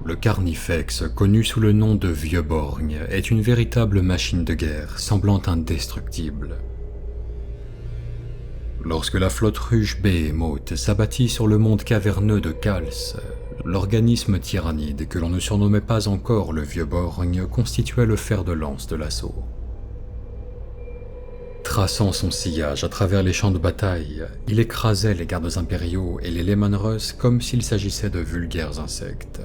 Le Carnifex, connu sous le nom de Vieux Borgne, est une véritable machine de guerre, semblant indestructible. Lorsque la flotte ruche Behemoth s'abattit sur le monde caverneux de Kals, l'organisme tyrannide que l'on ne surnommait pas encore le Vieux Borgne constituait le fer de lance de l'assaut. Traçant son sillage à travers les champs de bataille, il écrasait les gardes impériaux et les Lemanruss comme s'il s'agissait de vulgaires insectes.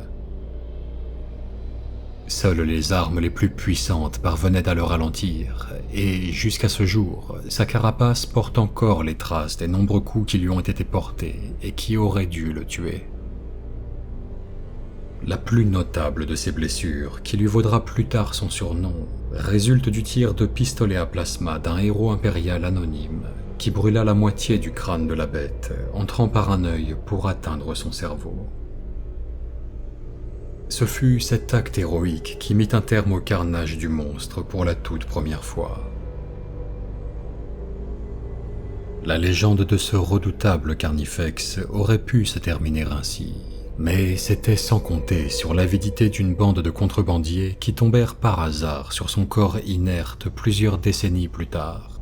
Seules les armes les plus puissantes parvenaient à le ralentir, et jusqu'à ce jour, sa carapace porte encore les traces des nombreux coups qui lui ont été portés et qui auraient dû le tuer. La plus notable de ses blessures, qui lui vaudra plus tard son surnom, résulte du tir de pistolet à plasma d'un héros impérial anonyme qui brûla la moitié du crâne de la bête, entrant par un œil pour atteindre son cerveau. Ce fut cet acte héroïque qui mit un terme au carnage du monstre pour la toute première fois. La légende de ce redoutable Carnifex aurait pu se terminer ainsi, mais c'était sans compter sur l'avidité d'une bande de contrebandiers qui tombèrent par hasard sur son corps inerte plusieurs décennies plus tard.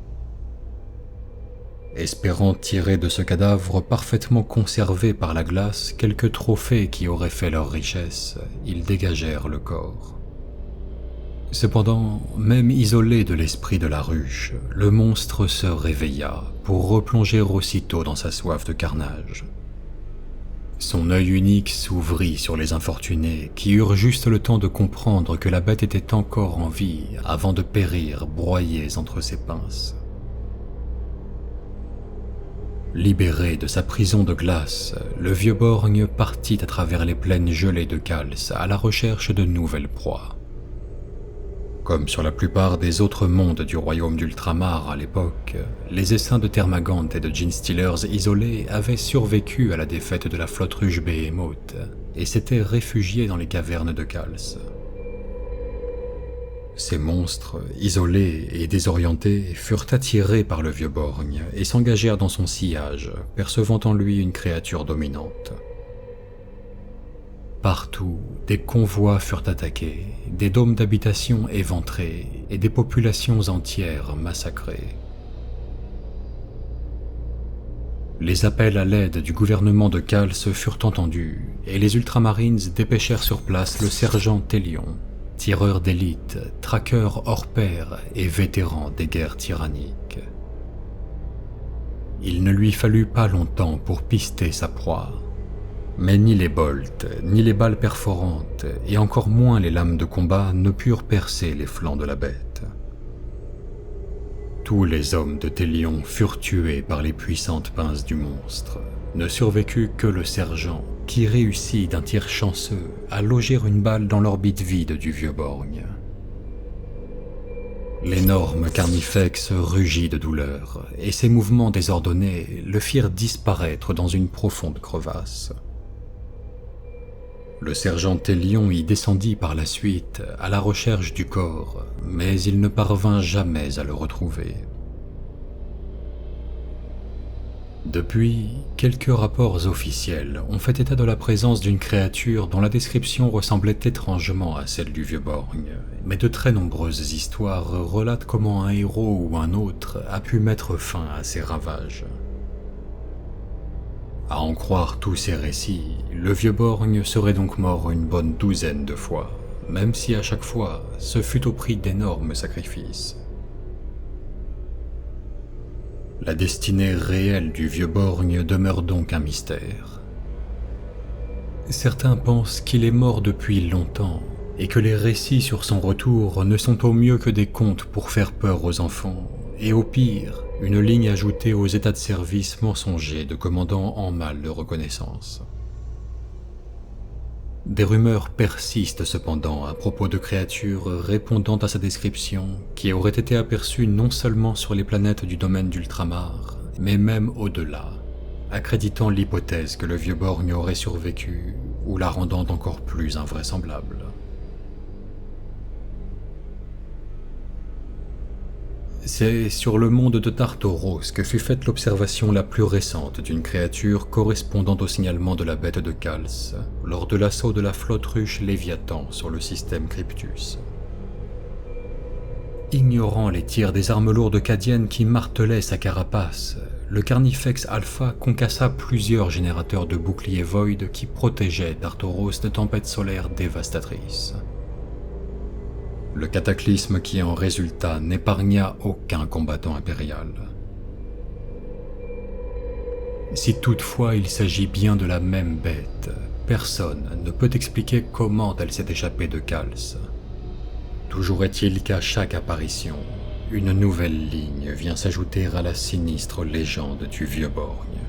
Espérant tirer de ce cadavre parfaitement conservé par la glace quelques trophées qui auraient fait leur richesse, ils dégagèrent le corps. Cependant, même isolé de l'esprit de la ruche, le monstre se réveilla pour replonger aussitôt dans sa soif de carnage. Son œil unique s'ouvrit sur les infortunés qui eurent juste le temps de comprendre que la bête était encore en vie avant de périr broyés entre ses pinces. Libéré de sa prison de glace, le Vieux Borgne partit à travers les plaines gelées de Kals à la recherche de nouvelles proies. Comme sur la plupart des autres mondes du royaume d'Ultramar à l'époque, les essaims de Termagant et de Genestealers isolés avaient survécu à la défaite de la flotte ruche Behemoth et s'étaient réfugiés dans les cavernes de Kals. Ces monstres, isolés et désorientés, furent attirés par le Vieux Borgne et s'engagèrent dans son sillage, percevant en lui une créature dominante. Partout, des convois furent attaqués, des dômes d'habitation éventrés et des populations entières massacrées. Les appels à l'aide du gouvernement de Kals furent entendus et les Ultramarines dépêchèrent sur place le sergent Telion, tireur d'élite, traqueur hors pair et vétéran des guerres tyranniques. Il ne lui fallut pas longtemps pour pister sa proie, mais ni les bolts, ni les balles perforantes, et encore moins les lames de combat ne purent percer les flancs de la bête. Tous les hommes de Telion furent tués par les puissantes pinces du monstre. Ne survécut que le sergent, qui réussit d'un tir chanceux à loger une balle dans l'orbite vide du Vieux Borgne. L'énorme Carnifex rugit de douleur, et ses mouvements désordonnés le firent disparaître dans une profonde crevasse. Le sergent Telion y descendit par la suite à la recherche du corps, mais il ne parvint jamais à le retrouver. Depuis, quelques rapports officiels ont fait état de la présence d'une créature dont la description ressemblait étrangement à celle du Vieux Borgne, mais de très nombreuses histoires relatent comment un héros ou un autre a pu mettre fin à ces ravages. À en croire tous ces récits, le Vieux Borgne serait donc mort une bonne douzaine de fois, même si à chaque fois, ce fut au prix d'énormes sacrifices. La destinée réelle du Vieux Borgne demeure donc un mystère. Certains pensent qu'il est mort depuis longtemps, et que les récits sur son retour ne sont au mieux que des contes pour faire peur aux enfants, et au pire, une ligne ajoutée aux états de service mensongers de commandants en mal de reconnaissance. Des rumeurs persistent cependant à propos de créatures répondant à sa description qui auraient été aperçues non seulement sur les planètes du domaine d'Ultramar, mais même au-delà, accréditant l'hypothèse que le Vieux Borgne aurait survécu ou la rendant encore plus invraisemblable. C'est sur le monde de Tartaros que fut faite l'observation la plus récente d'une créature correspondant au signalement de la bête de Kals lors de l'assaut de la flotte ruche Léviathan sur le système Cryptus. Ignorant les tirs des armes lourdes cadiennes qui martelaient sa carapace, le Carnifex Alpha concassa plusieurs générateurs de boucliers Void qui protégeaient Tartaros de tempêtes solaires dévastatrices. Le cataclysme qui en résulta n'épargna aucun combattant impérial. Si toutefois il s'agit bien de la même bête, personne ne peut expliquer comment elle s'est échappée de Kals. Toujours est-il qu'à chaque apparition, une nouvelle ligne vient s'ajouter à la sinistre légende du Vieux Borgne.